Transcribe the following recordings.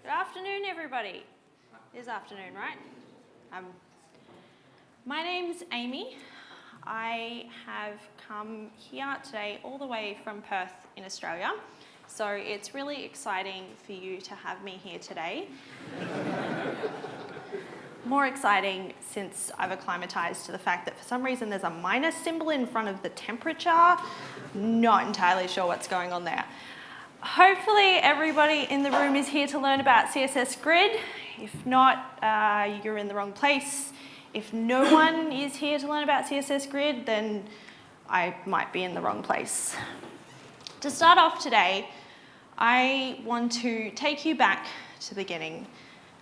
Good afternoon, everybody. It is afternoon, right? My name's Amy. I have come here today all the way from Perth in Australia. So it's really exciting for you to have me here today. More exciting since I've acclimatized to the fact that for some reason there's a minus symbol in front of the temperature. Not entirely sure what's going on there. Hopefully everybody in the room is here to learn about CSS Grid. If not, you're in the wrong place. If no one is here to learn about CSS Grid, then I might be in the wrong place. To start off today, I want to take you back to the beginning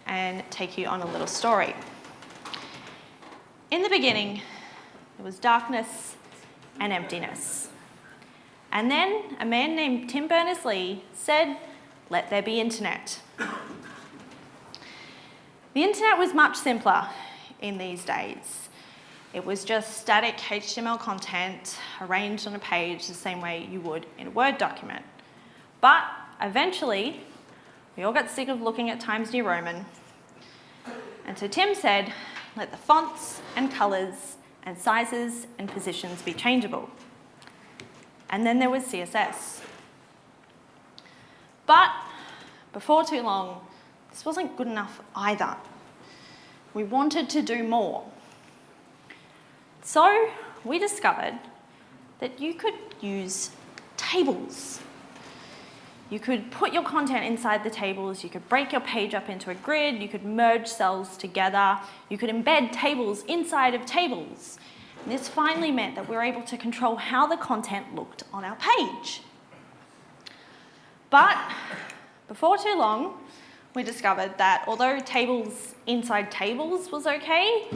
and take you on a little story. In the beginning, there was darkness and emptiness. And then a man named Tim Berners-Lee said, "Let there be internet." The internet was much simpler in these days. It was just static HTML content arranged on a page the same way you would in a Word document. But eventually, we all got sick of looking at Times New Roman. And so Tim said, let the fonts and colours and sizes and positions be changeable. And then there was CSS. But before too long, this wasn't good enough either. We wanted to do more. So we discovered that you could use tables. You could put your content inside the tables, you could break your page up into a grid, you could merge cells together, you could embed tables inside of tables. And this finally meant that we were able to control how the content looked on our page. But before too long, we discovered that although tables inside tables was okay,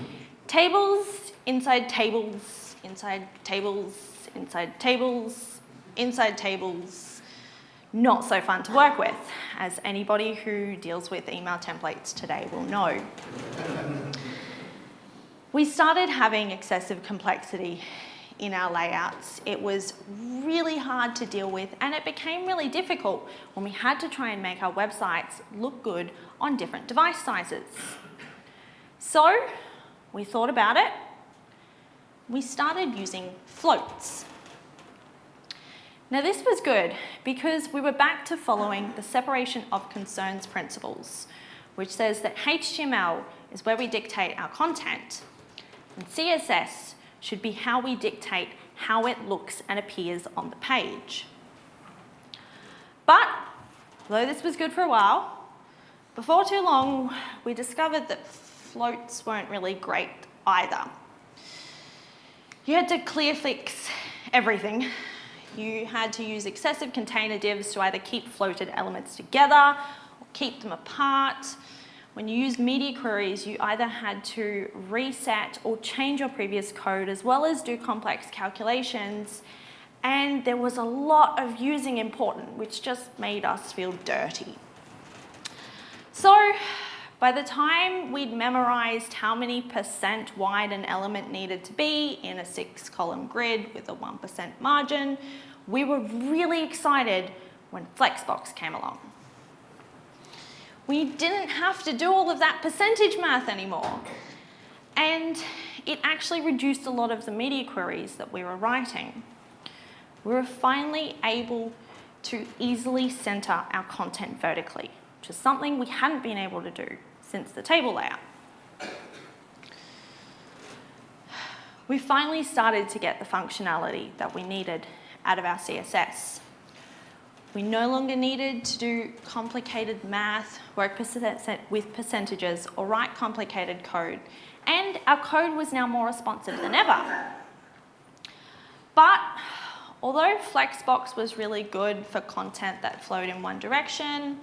tables inside tables, inside tables, inside tables, inside tables, not so fun to work with, as anybody who deals with email templates today will know. We started having excessive complexity in our layouts. It was really hard to deal with, and it became really difficult when we had to try and make our websites look good on different device sizes. So we thought about it. We started using floats. Now this was good because we were back to following the separation of concerns principles, which says that HTML is where we dictate our content, and CSS should be how we dictate how it looks and appears on the page. But, although this was good for a while, before too long we discovered that floats weren't really great either. You had to clear fix everything. You had to use excessive container divs to either keep floated elements together or keep them apart. When you used media queries, you either had to reset or change your previous code as well as do complex calculations. And there was a lot of using important, which just made us feel dirty. So by the time we'd memorized how many % wide an element needed to be in a 6-column grid with a 1% margin, we were really excited when flexbox came along. We didn't have to do all of that percentage math anymore. And it actually reduced a lot of the media queries that we were writing. We were finally able to easily center our content vertically, which is something we hadn't been able to do since the table layout. We finally started to get the functionality that we needed out of our CSS. We no longer needed to do complicated math, work with percentages, or write complicated code. And our code was now more responsive than ever. But although Flexbox was really good for content that flowed in one direction,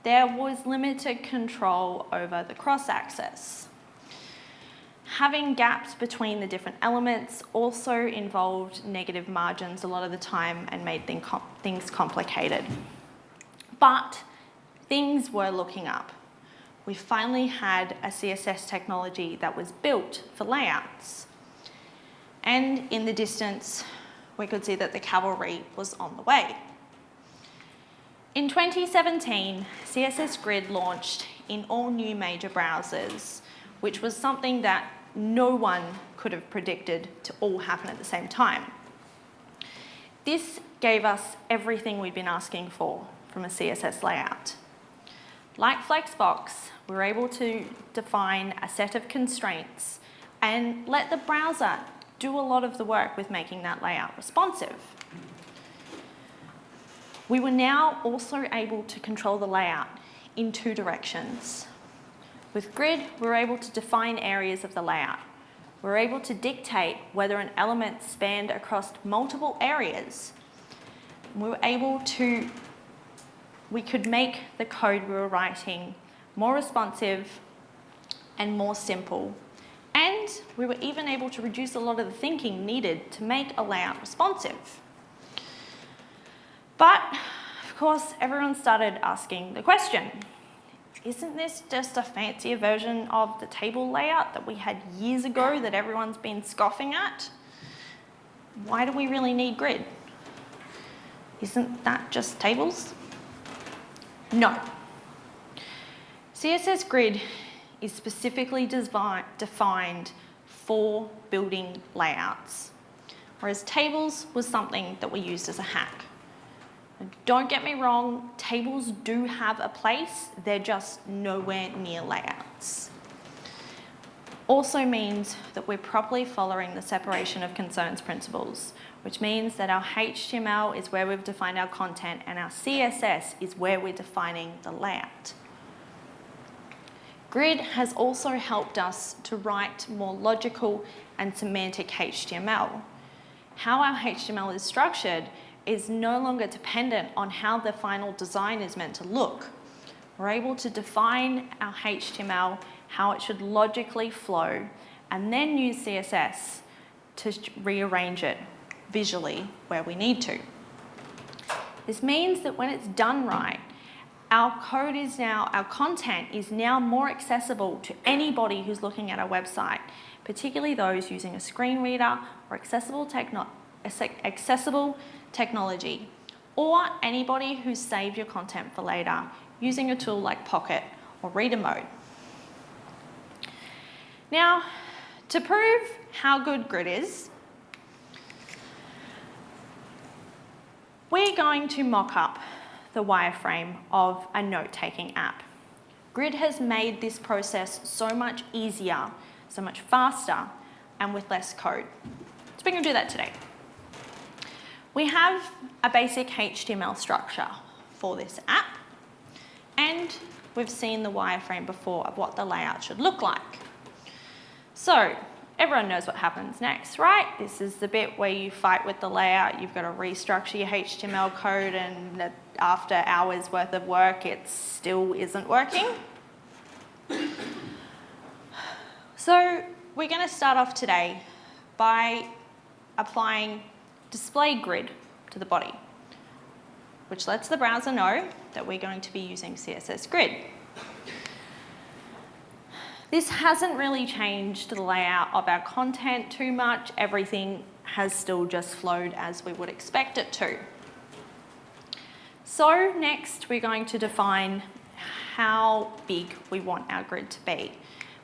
there was limited control over the cross-access. Having gaps between the different elements also involved negative margins a lot of the time and made things complicated. But things were looking up. We finally had a CSS technology that was built for layouts. And in the distance, we could see that the cavalry was on the way. In 2017, CSS Grid launched in all new major browsers, which was something that no one could have predicted to all happen at the same time. This gave us everything we'd been asking for from a CSS layout. Like flexbox, we were able to define a set of constraints and let the browser do a lot of the work with making that layout responsive. We were now also able to control the layout in two directions. With Grid, we were able to define areas of the layout. We were able to dictate whether an element spanned across multiple areas. We could make the code we were writing more responsive and more simple. And we were even able to reduce a lot of the thinking needed to make a layout responsive. But, of course, everyone started asking the question, isn't this just a fancier version of the table layout that we had years ago that everyone's been scoffing at? Why do we really need Grid? Isn't that just tables? No. CSS Grid is specifically defined for building layouts, whereas tables was something that we used as a hack. And don't get me wrong, tables do have a place, they're just nowhere near layouts. Also means that we're properly following the separation of concerns principles, which means that our HTML is where we've defined our content and our CSS is where we're defining the layout. Grid has also helped us to write more logical and semantic HTML. How our HTML is structured is no longer dependent on how the final design is meant to look. We're able to define our HTML, how it should logically flow, and then use CSS to rearrange it visually where we need to. This means that when it's done right, our content is now more accessible to anybody who's looking at our website, particularly those using a screen reader or accessible technology, or anybody who's saved your content for later using a tool like Pocket or Reader Mode. Now, to prove how good Grid is, we're going to mock up the wireframe of a note-taking app. Grid has made this process so much easier, so much faster, and with less code. So we're going to do that today. We have a basic HTML structure for this app, and we've seen the wireframe before of what the layout should look like. So everyone knows what happens next, right? This is the bit where you fight with the layout. You've got to restructure your HTML code, and after hours worth of work, it still isn't working. So we're going to start off today by applying display grid to the body, which lets the browser know that we're going to be using CSS Grid. This hasn't really changed the layout of our content too much. Everything has still just flowed as we would expect it to. So next, we're going to define how big we want our grid to be.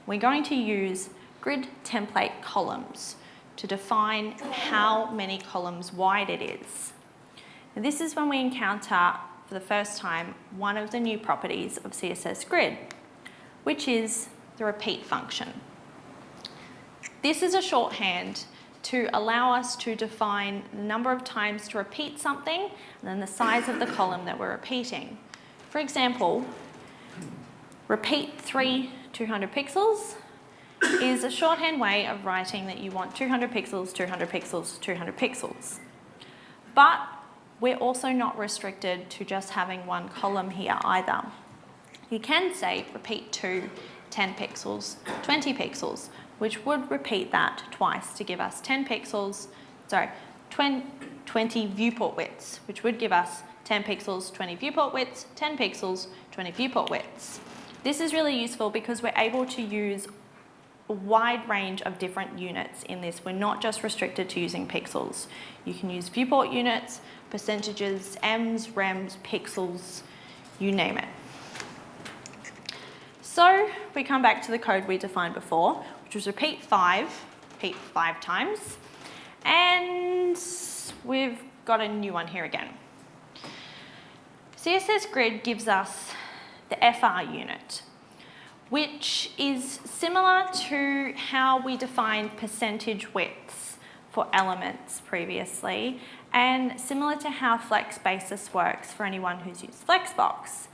We're going to use grid template columns to define how many columns wide it is. And this is when we encounter, for the first time, one of the new properties of CSS Grid, which is the repeat function. This is a shorthand to allow us to define the number of times to repeat something and then the size of the column that we're repeating. For example, repeat 3 200 pixels is a shorthand way of writing that you want 200 pixels, 200 pixels, 200 pixels. But we're also not restricted to just having one column here either. You can say repeat 2, 10 pixels, 20 pixels, which would repeat that twice to give us 20 viewport widths, which would give us 10 pixels, 20 viewport widths, 10 pixels, 20 viewport widths. This is really useful because we're able to use a wide range of different units in this. We're not just restricted to using pixels. You can use viewport units, percentages, ems, rems, pixels, you name it. So we come back to the code we defined before, which was repeat 5 times, and we've got a new one here again. CSS Grid gives us the FR unit, which is similar to how we defined percentage widths for elements previously, and similar to how flex basis works for anyone who's used flexbox.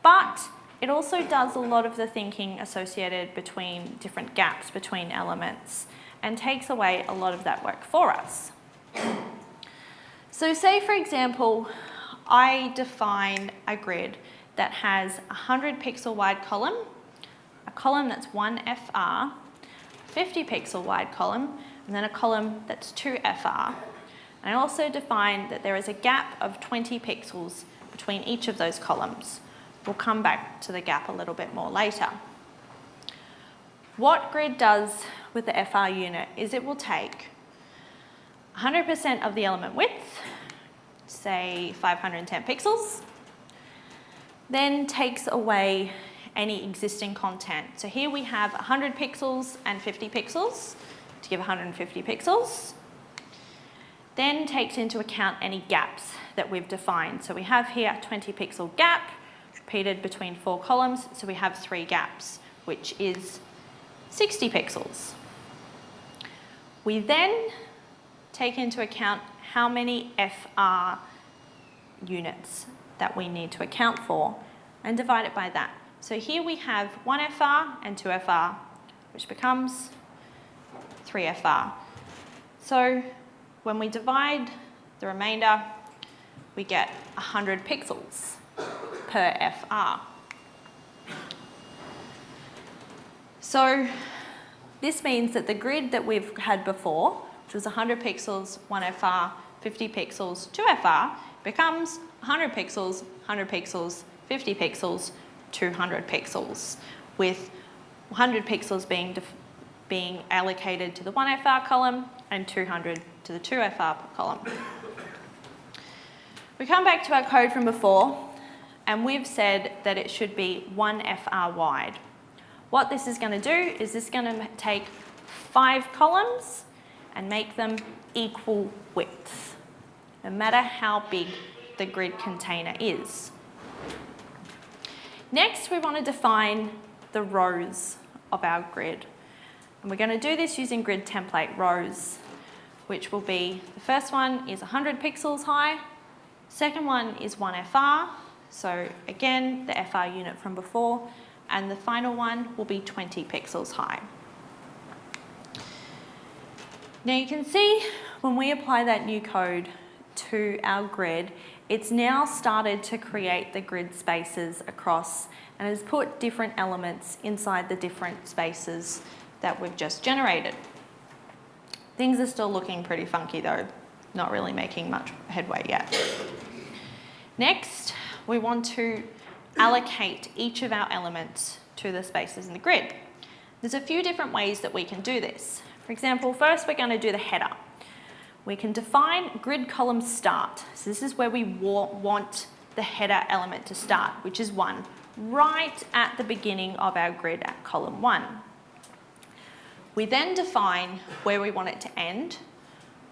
But it also does a lot of the thinking associated between different gaps between elements and takes away a lot of that work for us. So say, for example, I define a grid that has a 100 pixel wide column, a column that's 1 FR, a 50 pixel wide column, and then a column that's 2 FR. And I also define that there is a gap of 20 pixels between each of those columns. We'll come back to the gap a little bit more later. What Grid does with the FR unit is it will take 100% of the element width, say 510 pixels, then takes away any existing content. So here we have 100 pixels and 50 pixels to give 150 pixels. Then takes into account any gaps that we've defined. So we have here a 20 pixel gap repeated between 4 columns, so we have 3 gaps, which is 60 pixels. We then take into account how many FR units that we need to account for and divide it by that. So here we have 1 FR and 2 FR, which becomes 3 FR. So when we divide the remainder, we get 100 pixels per FR. So this means that the grid that we've had before, which was 100 pixels, 1 FR, 50 pixels, 2 FR, becomes 100 pixels, 100 pixels, 50 pixels, 200 pixels, with 100 pixels being allocated to the 1 FR column and 200 to the 2 FR column. We come back to our code from before, and we've said that it should be 1 FR wide. What this is going to do is this is going to take 5 columns and make them equal width, no matter how big the grid container is. Next, we want to define the rows of our grid. And we're going to do this using grid template rows, which will be, the first one is 100 pixels high, second one is 1 FR, so again, the FR unit from before, and the final one will be 20 pixels high. Now you can see when we apply that new code to our grid, it's now started to create the grid spaces across and has put different elements inside the different spaces that we've just generated. Things are still looking pretty funky though, not really making much headway yet. Next, we want to allocate each of our elements to the spaces in the grid. There's a few different ways that we can do this. For example, first we're going to do the header. We can define grid column start. So this is where we want the header element to start, which is 1, right at the beginning of our grid at column 1. We then define where we want it to end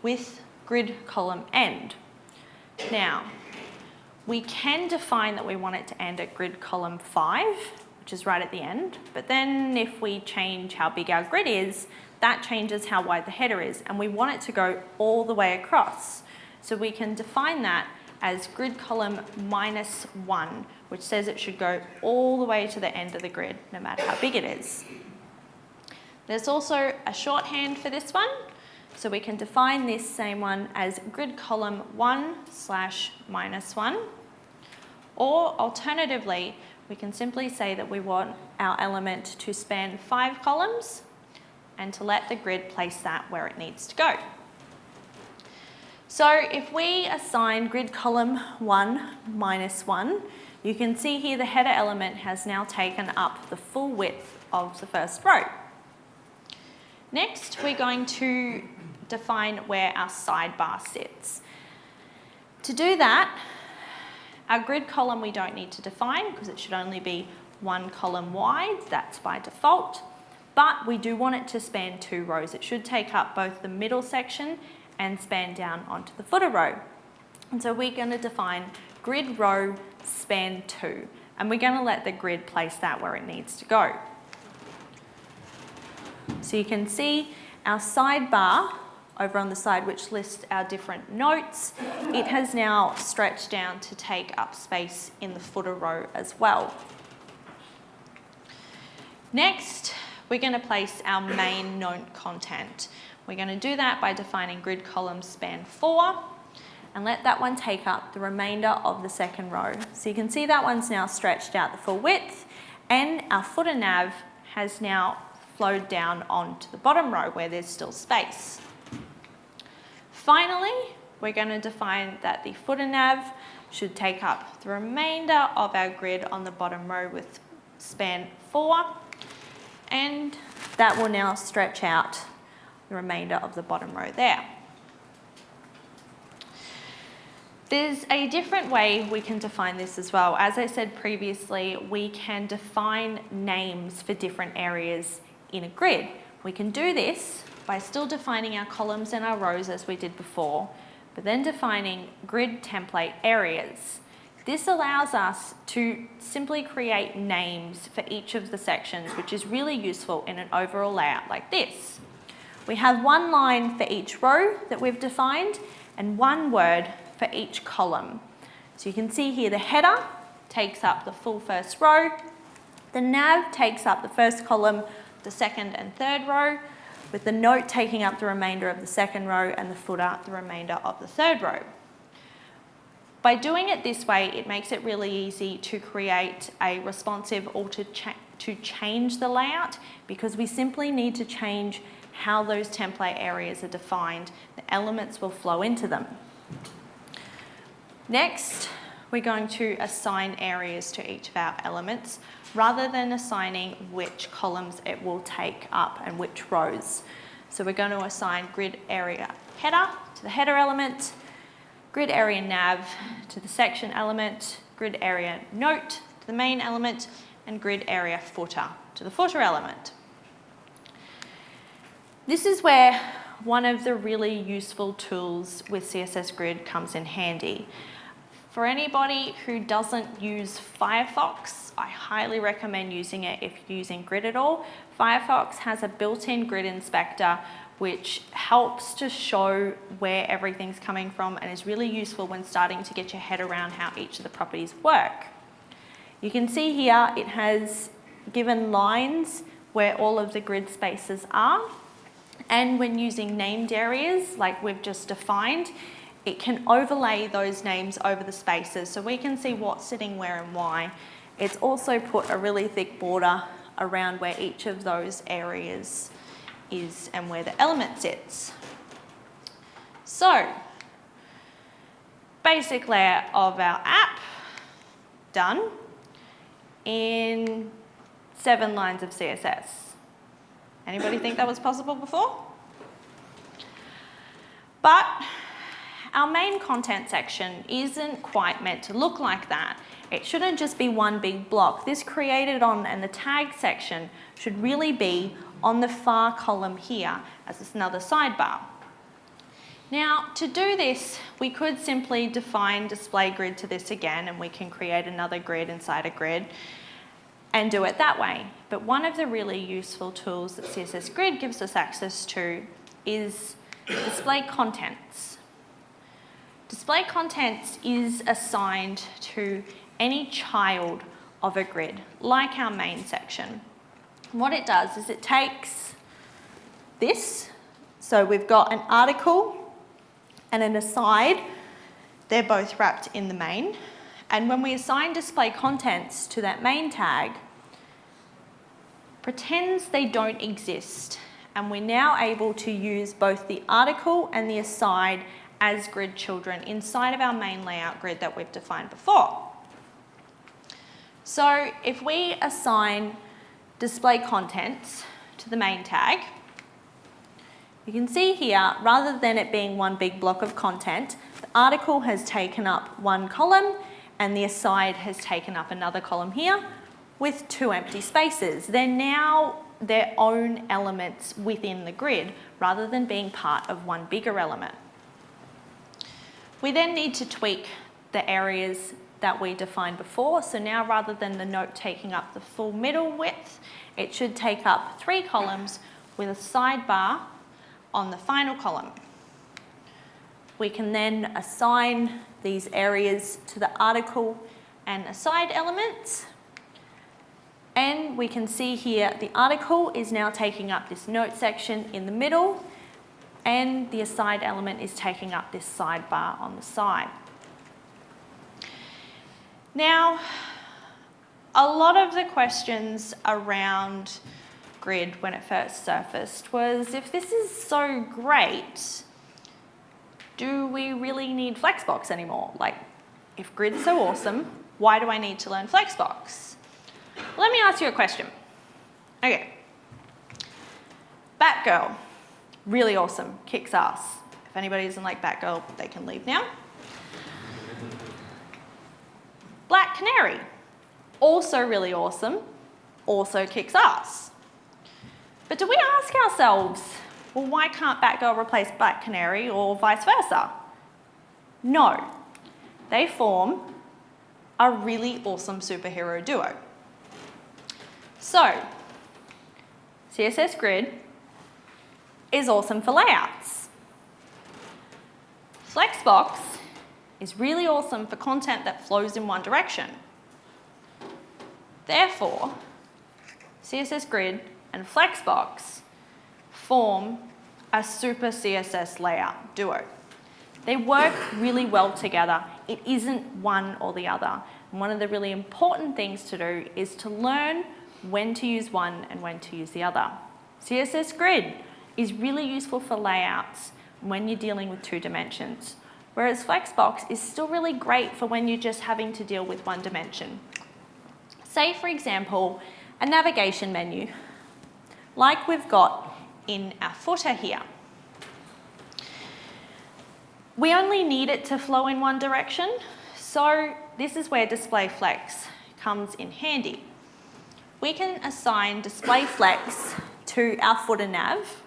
with grid column end. Now, we can define that we want it to end at grid column 5, which is right at the end, but then if we change how big our grid is, that changes how wide the header is, and we want it to go all the way across. So we can define that as grid column -1, which says it should go all the way to the end of the grid, no matter how big it is. There's also a shorthand for this one, so we can define this same one as grid column 1/-1, or alternatively, we can simply say that we want our element to span 5 columns and to let the grid place that where it needs to go. So if we assign grid column 1-1, you can see here the header element has now taken up the full width of the first row. Next, we're going to define where our sidebar sits. To do that, our grid column we don't need to define because it should only be one column wide, that's by default, but we do want it to span 2 rows. It should take up both the middle section and span down onto the footer row. And so we're going to define grid row span 2, and we're going to let the grid place that where it needs to go. So you can see our sidebar over on the side, which lists our different notes, it has now stretched down to take up space in the footer row as well. Next, we're going to place our main note content. We're going to do that by defining grid column span 4 and let that one take up the remainder of the second row. So you can see that one's now stretched out the full width, and our footer nav has now flowed down onto the bottom row where there's still space. Finally, we're going to define that the footer nav should take up the remainder of our grid on the bottom row with span 4, and that will now stretch out the remainder of the bottom row there. There's a different way we can define this as well. As I said previously, we can define names for different areas in a grid. We can do this by still defining our columns and our rows as we did before, but then defining grid template areas. This allows us to simply create names for each of the sections, which is really useful in an overall layout like this. We have one line for each row that we've defined and one word for each column. So you can see here the header takes up the full first row, the nav takes up the first column, the second and third row, with the note taking up the remainder of the second row and the footer the remainder of the third row. By doing it this way, it makes it really easy to create a responsive or to change the layout, because we simply need to change how those template areas are defined. The elements will flow into them. Next, we're going to assign areas to each of our elements rather than assigning which columns it will take up and which rows. So we're going to assign grid area header to the header element, grid area nav to the section element, grid area note to the main element, and grid area footer to the footer element. This is where one of the really useful tools with CSS Grid comes in handy. For anybody who doesn't use Firefox, I highly recommend using it if you're using Grid at all. Firefox has a built-in grid inspector which helps to show where everything's coming from and is really useful when starting to get your head around how each of the properties work. You can see here it has given lines where all of the grid spaces are, and when using named areas like we've just defined, it can overlay those names over the spaces so we can see what's sitting where and why. It's also put a really thick border around where each of those areas is and where the element sits. So, basic layout of our app, done in 7 lines of CSS. Anybody think that was possible before? But our main content section isn't quite meant to look like that. It shouldn't just be one big block. This created on and the tag section should really be on the far column here as another sidebar. Now, to do this, we could simply define display grid to this again, and we can create another grid inside a grid and do it that way. But one of the really useful tools that CSS Grid gives us access to is display contents. Display contents is assigned to any child of a grid, like our main section. What it does is it takes this, so we've got an article and an aside, they're both wrapped in the main, and when we assign display contents to that main tag, pretends they don't exist, and we're now able to use both the article and the aside as grid children inside of our main layout grid that we've defined before. So if we assign display contents to the main tag, You can see here, rather than it being one big block of content, the article has taken up one column and the aside has taken up another column here with 2 empty spaces. They're now their own elements within the grid rather than being part of one bigger element. We then need to tweak the areas that we defined before. So now rather than the note taking up the full middle width, it should take up 3 columns with a sidebar on the final column. We can then assign these areas to the article and aside elements. And we can see here the article is now taking up this note section in the middle, and the aside element is taking up this sidebar on the side. Now, a lot of the questions around grid when it first surfaced was, if this is so great, do we really need flexbox anymore? Like, if grid's so awesome, why do I need to learn flexbox? Let me ask you a question. Okay. Batgirl, really awesome, kicks ass. If anybody doesn't like Batgirl, they can leave now. Black Canary, also really awesome, also kicks ass. But do we ask ourselves, well, why can't Batgirl replace Black Canary or vice versa? No, they form a really awesome superhero duo. So, CSS Grid is awesome for layouts. Flexbox is really awesome for content that flows in one direction. Therefore, CSS Grid and Flexbox form a super CSS layout duo. They work really well together. It isn't one or the other. And one of the really important things to do is to learn when to use one and when to use the other. CSS Grid is really useful for layouts when you're dealing with 2 dimensions, whereas Flexbox is still really great for when you're just having to deal with 1 dimension. Say, for example, a navigation menu, like we've got in our footer here. We only need it to flow in 1 direction, so this is where display flex comes in handy. We can assign display flex to our footer nav,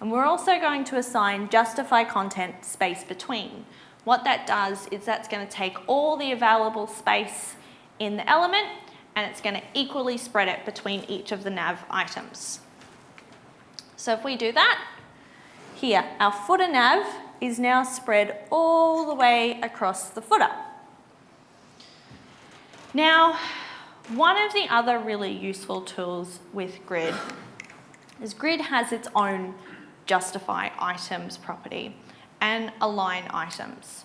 and we're also going to assign justify content space between. What that does is that's going to take all the available space in the element and it's going to equally spread it between each of the nav items. So if we do that, here, our footer nav is now spread all the way across the footer. Now, one of the other really useful tools with Grid is Grid has its own justify items property and align items.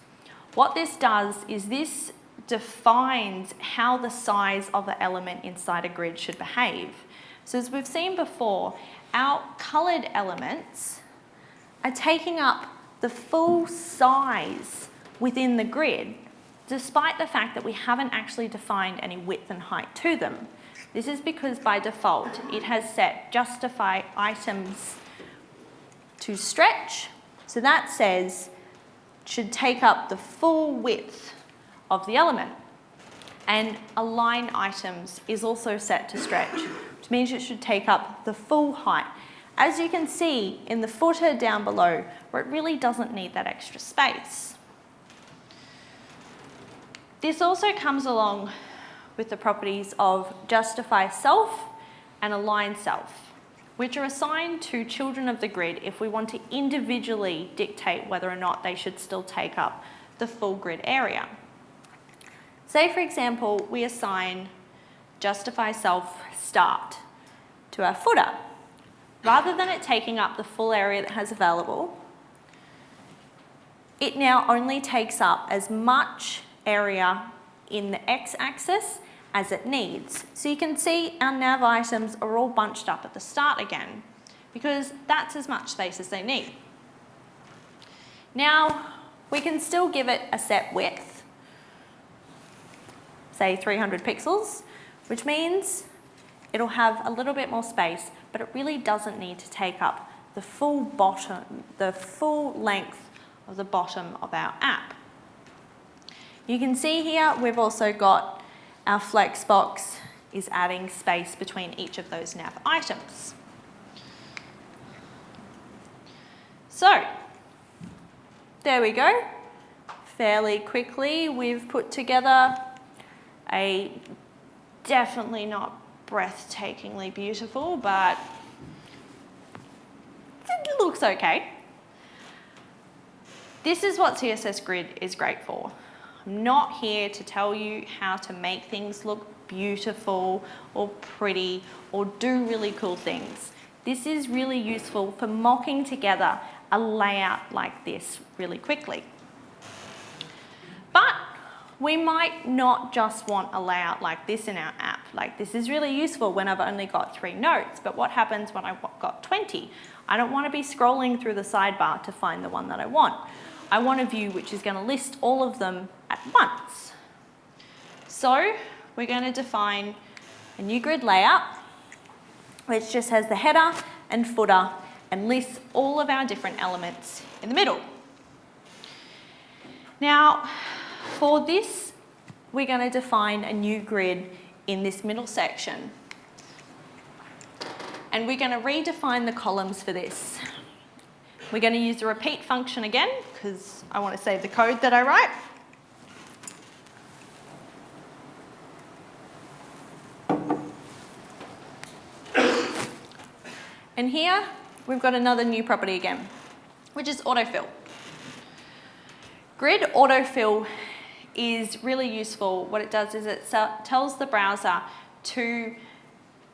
What this does is this defines how the size of the element inside a grid should behave. So as we've seen before, our coloured elements are taking up the full size within the grid, despite the fact that we haven't actually defined any width and height to them. This is because by default, it has set justify items to stretch. So that says should take up the full width of the element. And align items is also set to stretch, which means it should take up the full height. As you can see in the footer down below, where it really doesn't need that extra space. This also comes along with the properties of justify self and align self, which are assigned to children of the grid if we want to individually dictate whether or not they should still take up the full grid area. Say, for example, we assign justify self start to our footer. Rather than it taking up the full area that has available, it now only takes up as much area in the x-axis as it needs. So you can see our nav items are all bunched up at the start again, because that's as much space as they need. Now, we can still give it a set width, say 300 pixels, which means it'll have a little bit more space, but it really doesn't need to take up the full bottom, the full length of the bottom of our app. You can see here we've also got our flexbox is adding space between each of those nav items. So, there we go. Fairly quickly we've put together a definitely not breathtakingly beautiful, but it looks okay. This is what CSS Grid is great for. I'm not here to tell you how to make things look beautiful or pretty or do really cool things. This is really useful for mocking together a layout like this really quickly. But we might not just want a layout like this in our app. Like, this is really useful when I've only got 3 nodes, but what happens when I've got 20? I don't want to be scrolling through the sidebar to find the one that I want. I want a view which is going to list all of them at once. So we're going to define a new grid layout, which just has the header and footer and lists all of our different elements in the middle. Now, for this, we're going to define a new grid in this middle section. And we're going to redefine the columns for this. We're going to use the repeat function again, because I want to save the code that I write. And here, we've got another new property again, which is autofill. Grid autofill is really useful. What it does is it tells the browser to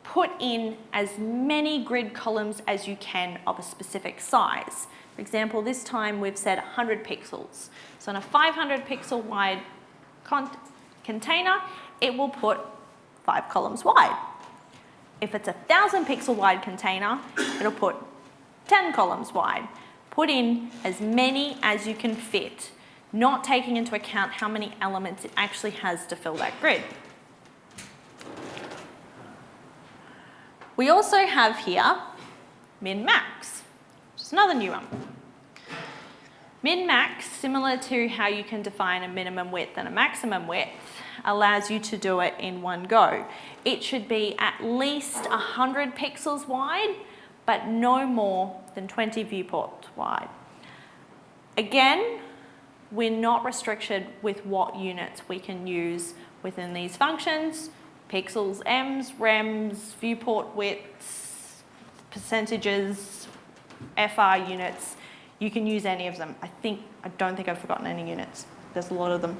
put in as many grid columns as you can of a specific size. For example, this time we've said 100 pixels. So in a 500 pixel wide container, it will put 5 columns wide. If it's a 1,000 pixel wide container, it'll put 10 columns wide. Put in as many as you can fit, not taking into account how many elements it actually has to fill that grid. We also have here min-max, which is another new one. Min-max, similar to how you can define a minimum width and a maximum width, allows you to do it in one go. It should be at least 100 pixels wide, but no more than 20 viewports wide. Again, we're not restricted with what units we can use within these functions. Pixels, ems, rems, viewport widths, percentages, FR units. You can use any of them. I don't think I've forgotten any units. There's a lot of them.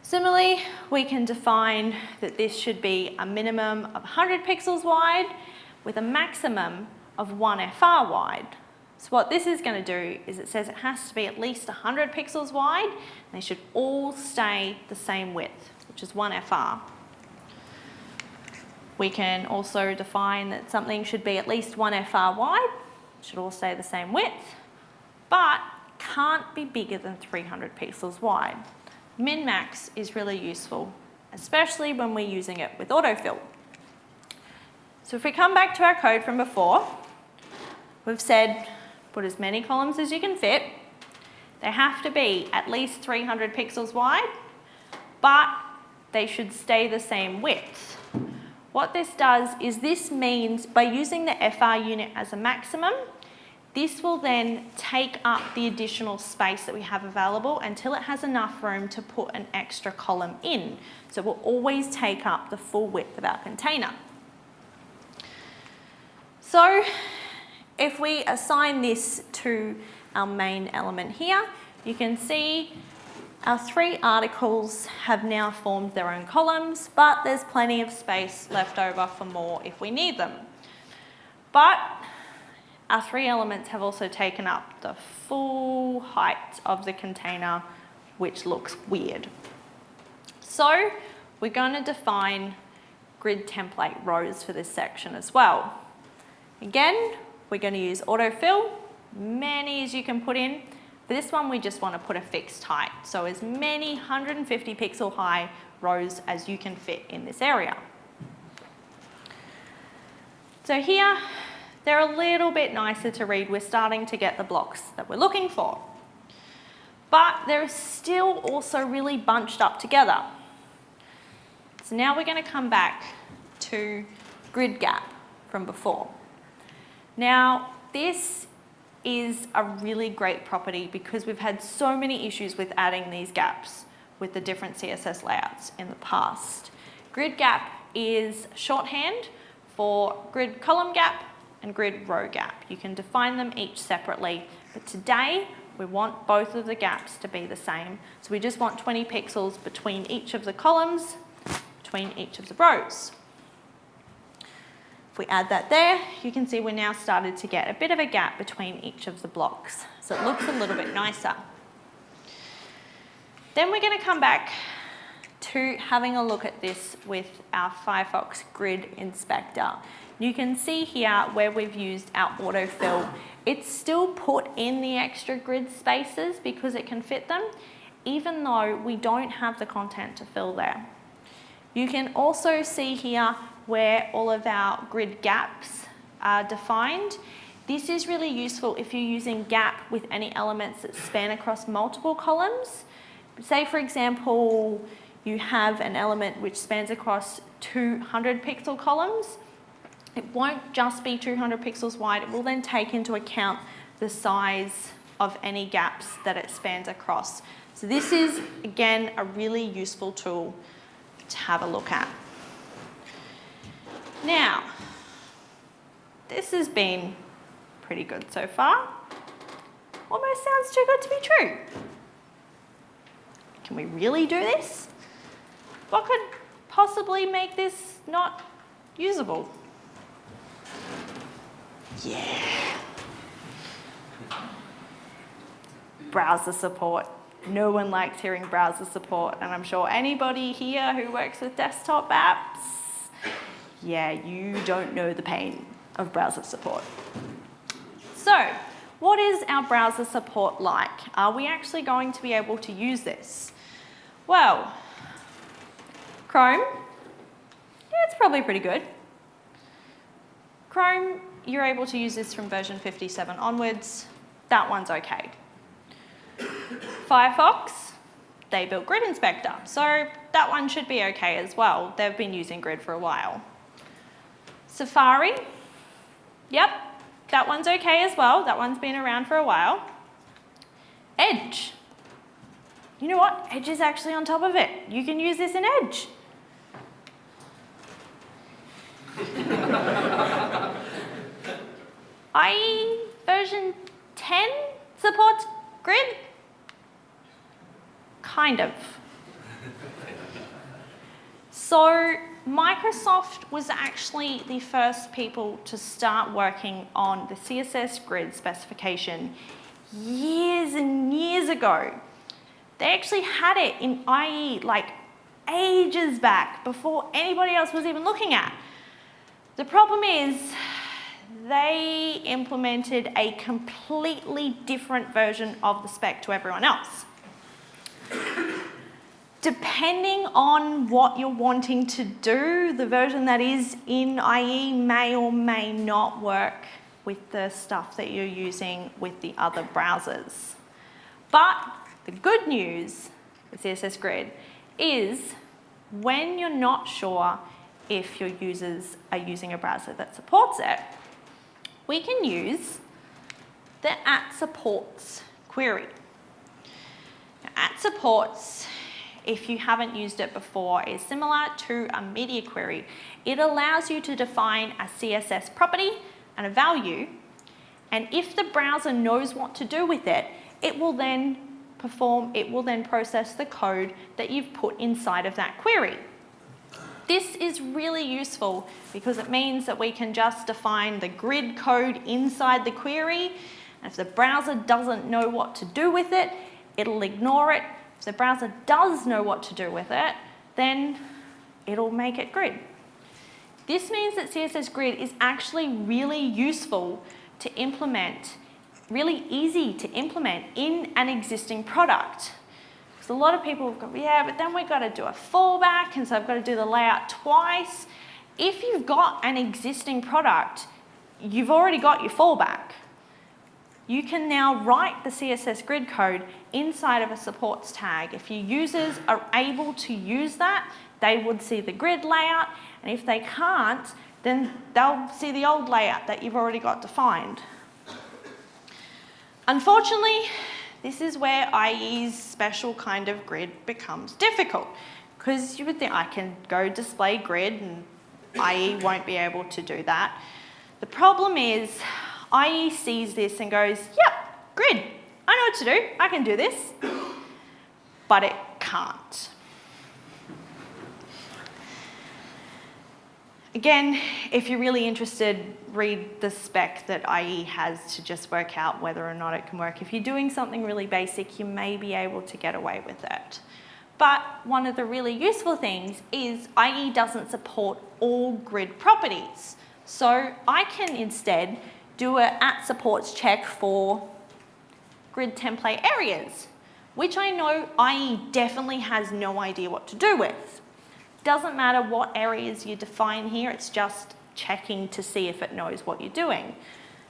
Similarly, we can define that this should be a minimum of 100 pixels wide with a maximum of 1 FR wide. So what this is going to do is it says it has to be at least 100 pixels wide, and they should all stay the same width, which is 1 FR. We can also define that something should be at least 1 FR wide, should all stay the same width, but can't be bigger than 300 pixels wide. Min-max is really useful, especially when we're using it with autofill. So if we come back to our code from before, we've said put as many columns as you can fit. They have to be at least 300 pixels wide, but they should stay the same width. What this does is this means by using the FR unit as a maximum, this will then take up the additional space that we have available until it has enough room to put an extra column in. So it will always take up the full width of our container. So if we assign this to our main element here, you can see our 3 articles have now formed their own columns, but there's plenty of space left over for more if we need them. But our 3 elements have also taken up the full height of the container, which looks weird. So we're going to define grid template rows for this section as well. Again, we're going to use autofill, many as you can put in. For this one, we just want to put a fixed height. So as many 150 pixel high rows as you can fit in this area. So here, They're a little bit nicer to read. We're starting to get the blocks that we're looking for. But they're still also really bunched up together. So now we're going to come back to grid gap from before. Now, this is a really great property because we've had so many issues with adding these gaps with the different CSS layouts in the past. Grid gap is shorthand for grid column gap and grid row gap. You can define them each separately, but today we want both of the gaps to be the same. So we just want 20 pixels between each of the columns, between each of the rows. If we add that there, you can see we're now started to get a bit of a gap between each of the blocks. So it looks a little bit nicer. Then we're going to come back to having a look at this with our Firefox Grid Inspector. You can see here where we've used our autofill. It's still put in the extra grid spaces because it can fit them, even though we don't have the content to fill there. You can also see here where all of our grid gaps are defined. This is really useful if you're using gap with any elements that span across multiple columns. Say, for example, you have an element which spans across 200 pixel columns. It won't just be 200 pixels wide. It will then take into account the size of any gaps that it spans across. So this is, again, a really useful tool to have a look at. Now, this has been pretty good so far. Almost sounds too good to be true. Can we really do this? What could possibly make this not usable? Yeah. Browser support. No one likes hearing browser support, and I'm sure anybody here who works with desktop apps, yeah, you don't know the pain of browser support. So, what is our browser support like? Are we actually going to be able to use this? Well, Chrome, yeah, it's probably pretty good. Chrome, you're able to use this from version 57 onwards. That one's okay. Firefox, they built Grid Inspector, so that one should be okay as well. They've been using Grid for a while. Safari, yep, that one's okay as well. That one's been around for a while. Edge, you know what? Edge is actually on top of it. You can use this in Edge. IE version 10 supports Grid? Kind of. So Microsoft was actually the first people to start working on the CSS Grid specification years and years ago. They actually had it in IE like ages back before anybody else was even looking at. The problem is they implemented a completely different version of the spec to everyone else. Depending on what you're wanting to do, the version that is in IE may or may not work with the stuff that you're using with the other browsers. But the good news with CSS Grid is when you're not sure if your users are using a browser that supports it, we can use the @supports query. Now, @supports, if you haven't used it before, is similar to a media query. It allows you to define a CSS property and a value, and if the browser knows what to do with it, it will then process the code that you've put inside of that query. This is really useful because it means that we can just define the grid code inside the query, and if the browser doesn't know what to do with it, it'll ignore it. If the browser does know what to do with it, then it'll make it grid. This means that CSS Grid is actually really useful to implement, really easy to implement in an existing product. Because a lot of people have gone, yeah, but then we've got to do a fallback, and so I've got to do the layout twice. If you've got an existing product, you've already got your fallback. You can now write the CSS Grid code inside of a supports tag. If your users are able to use that, they would see the grid layout, and if they can't, then they'll see the old layout that you've already got defined. Unfortunately, this is where IE's special kind of grid becomes difficult, because you would think I can go display grid and IE won't be able to do that. The problem is IE sees this and goes, yep, grid, I know what to do, I can do this, but it can't. Again, if you're really interested, read the spec that IE has to just work out whether or not it can work. If you're doing something really basic, you may be able to get away with it. But one of the really useful things is IE doesn't support all grid properties. So I can instead do a @supports check for grid template areas, which I know IE definitely has no idea what to do with. Doesn't matter what areas you define here, it's just checking to see if it knows what you're doing.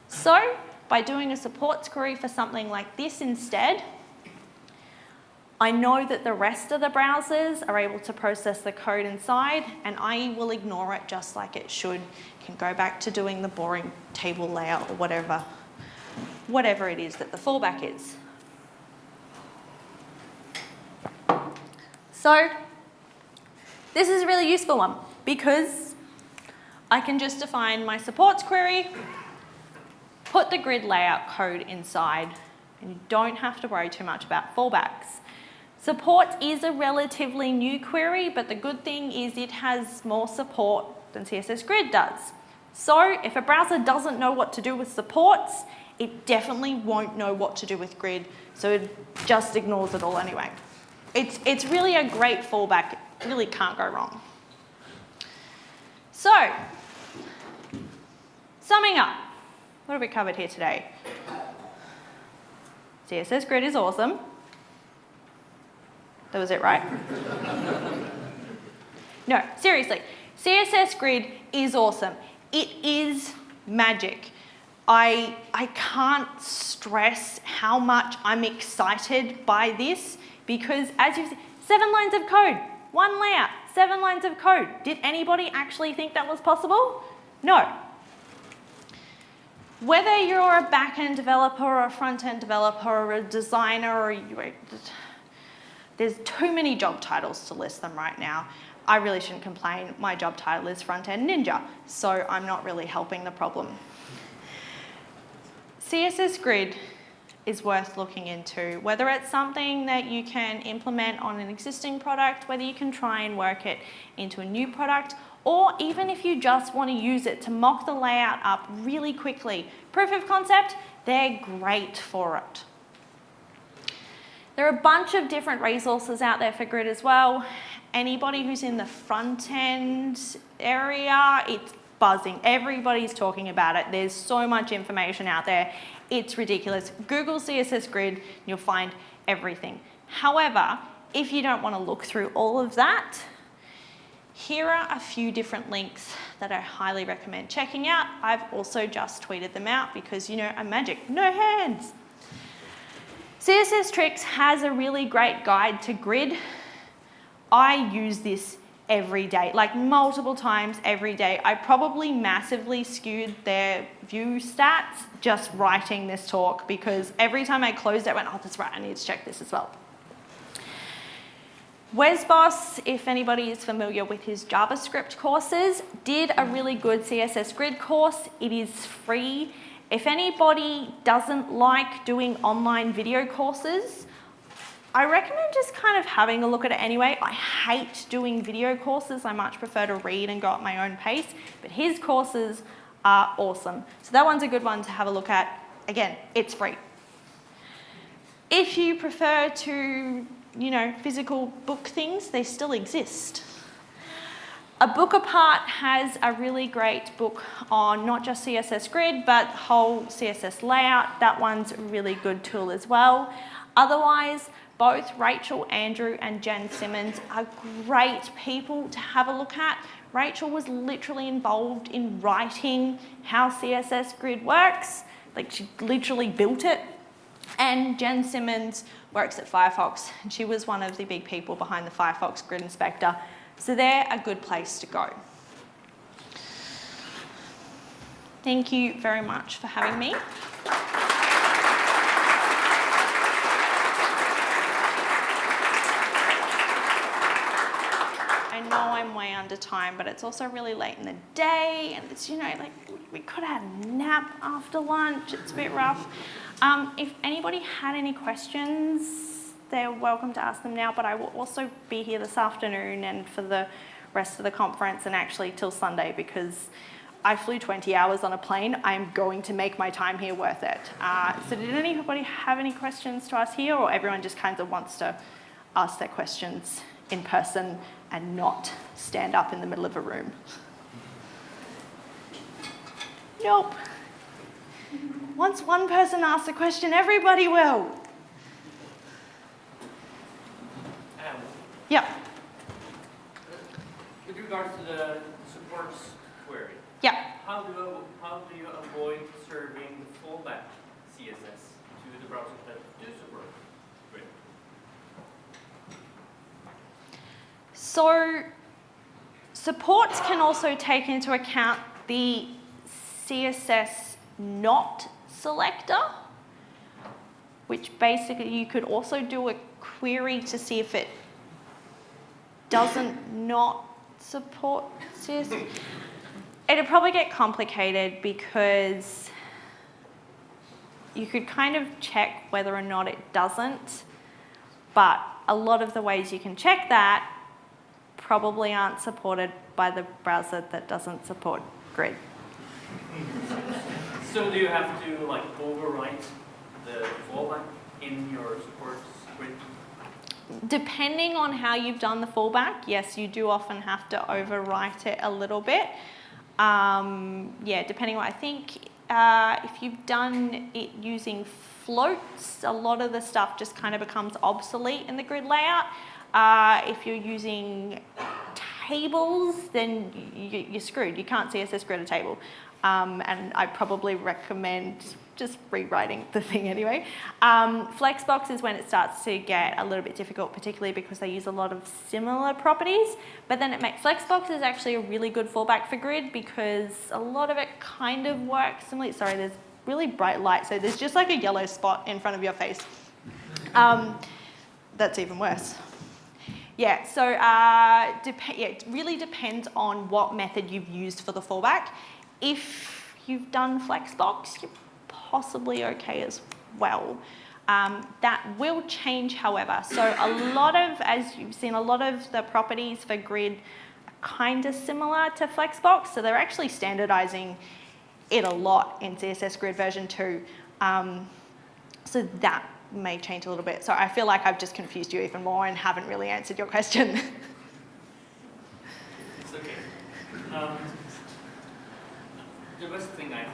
So by doing a supports query for something like this instead, I know that the rest of the browsers are able to process the code inside, and IE will ignore it just like it should. Can go back to doing the boring table layout or whatever it is that the fallback is. So this is a really useful one because I can just define my supports query, put the grid layout code inside, and you don't have to worry too much about fallbacks. Support is a relatively new query, but the good thing is it has more support than CSS Grid does. So if a browser doesn't know what to do with supports, it definitely won't know what to do with Grid, so it just ignores it all anyway. It's really a great fallback. It really can't go wrong. So, summing up, what have we covered here today? CSS Grid is awesome. That was it, right? No, seriously. CSS Grid is awesome. It is magic. I can't stress how much I'm excited by this because, as you've seen, 7 lines of code, 1 layout, 7 lines of code. Did anybody actually think that was possible? No. Whether you're a back-end developer or a front-end developer or a designer or there's too many job titles to list them right now. I really shouldn't complain. My job title is front-end ninja, so I'm not really helping the problem. CSS Grid is worth looking into, whether it's something that you can implement on an existing product, whether you can try and work it into a new product, or even if you just want to use it to mock the layout up really quickly. Proof of concept, they're great for it. There are a bunch of different resources out there for Grid as well. Anybody who's in the front end area, it's buzzing. Everybody's talking about it. There's so much information out there. It's ridiculous. Google CSS Grid, you'll find everything. However, if you don't want to look through all of that, here are a few different links that I highly recommend checking out. I've also just tweeted them out because, you know, I'm magic. No hands. CSS Tricks has a really great guide to Grid. I use this every day, like multiple times every day. I probably massively skewed their view stats just writing this talk because every time I closed it, I went, oh, that's right, I need to check this as well. Wesboss, if anybody is familiar with his JavaScript courses, did a really good CSS Grid course. It is free. If anybody doesn't like doing online video courses, I recommend just kind of having a look at it anyway. I hate doing video courses. I much prefer to read and go at my own pace, but his courses are awesome. So that one's a good one to have a look at. Again, it's free. If you prefer to, you know, physical book things, they still exist. A Book Apart has a really great book on not just CSS Grid, but whole CSS layout. That one's a really good tool as well. Otherwise, both Rachel, Andrew, and Jen Simmons are great people to have a look at. Rachel was literally involved in writing how CSS Grid works. Like, she literally built it. And Jen Simmons works at Firefox, and she was one of the big people behind the Firefox Grid Inspector. So they're a good place to go. Thank you very much for having me. I know I'm way under time, but it's also really late in the day, and it's, you know, like, we could have had a nap after lunch. It's a bit rough. If anybody had any questions, they're welcome to ask them now, but I will also be here this afternoon and for the rest of the conference, and actually till Sunday, because I flew 20 hours on a plane. I'm going to make my time here worth it. So did anybody have any questions to ask here, or everyone just kind of wants to ask their questions in person and not stand up in the middle of a room? Nope. Once one person asks a question, everybody will. Yep. With regards to the supports query, Yep. how do you avoid serving the fallback CSS to the browsers that do support Grid? So supports can also take into account the CSS not selector, which basically you could also do a query to see if it doesn't not support CSS. It'd probably get complicated because you could kind of check whether or not it doesn't, but a lot of the ways you can check that probably aren't supported by the browser that doesn't support Grid. So do you have to like overwrite the fallback in your supports Grid? Depending on how you've done the fallback, yes, you do often have to overwrite it a little bit. Yeah, depending on, I think if you've done it using floats, a lot of the stuff just kind of becomes obsolete in the Grid layout. If you're using tables, then you're screwed. You can't CSS Grid a table. And I probably recommend just rewriting the thing anyway. Flexbox is when it starts to get a little bit difficult, particularly because they use a lot of similar properties. But then Flexbox is actually a really good fallback for Grid because a lot of it kind of works similarly. Sorry, there's really bright light, so there's just like a yellow spot in front of your face. That's even worse. Yeah, so it really depends on what method you've used for the fallback. If you've done Flexbox, you're possibly okay as well. That will change, however. So a lot of, as you've seen, a lot of the properties for Grid are kind of similar to Flexbox. So they're actually standardizing it a lot in CSS Grid version 2. So that may change a little bit. So I feel like I've just confused you even more and haven't really answered your question. It's okay. The best thing I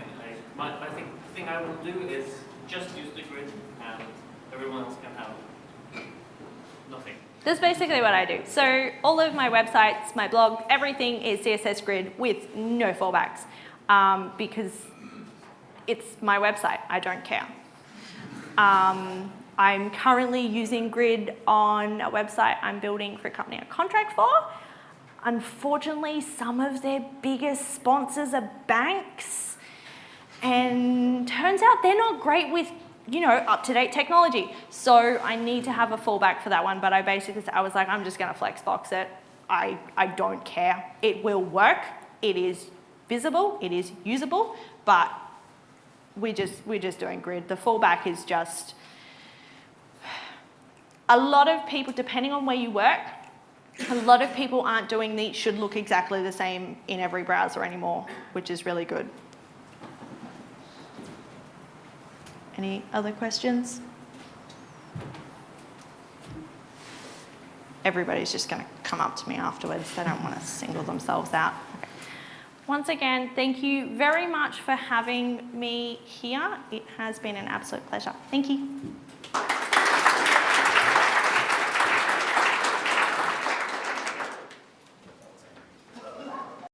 think the thing I will do is just use the Grid and everyone else can have nothing. That's basically what I do. So all of my websites, my blog, everything is CSS Grid with no fallbacks because it's my website. I don't care. I'm currently using Grid on a website I'm building for a company I contract for. Unfortunately, some of their biggest sponsors are banks, and turns out they're not great with, you know, up-to-date technology. So I need to have a fallback for that one, but I was like, I'm just gonna Flexbox it. I don't care. It will work. It is visible. It is usable, but we're just doing Grid. The fallback is just, a lot of people, depending on where you work, a lot of people aren't doing these, should look exactly the same in every browser anymore, which is really good. Any other questions? Everybody's just going to come up to me afterwards. They don't want to single themselves out. Okay. Once again, thank you very much for having me here. It has been an absolute pleasure. Thank you.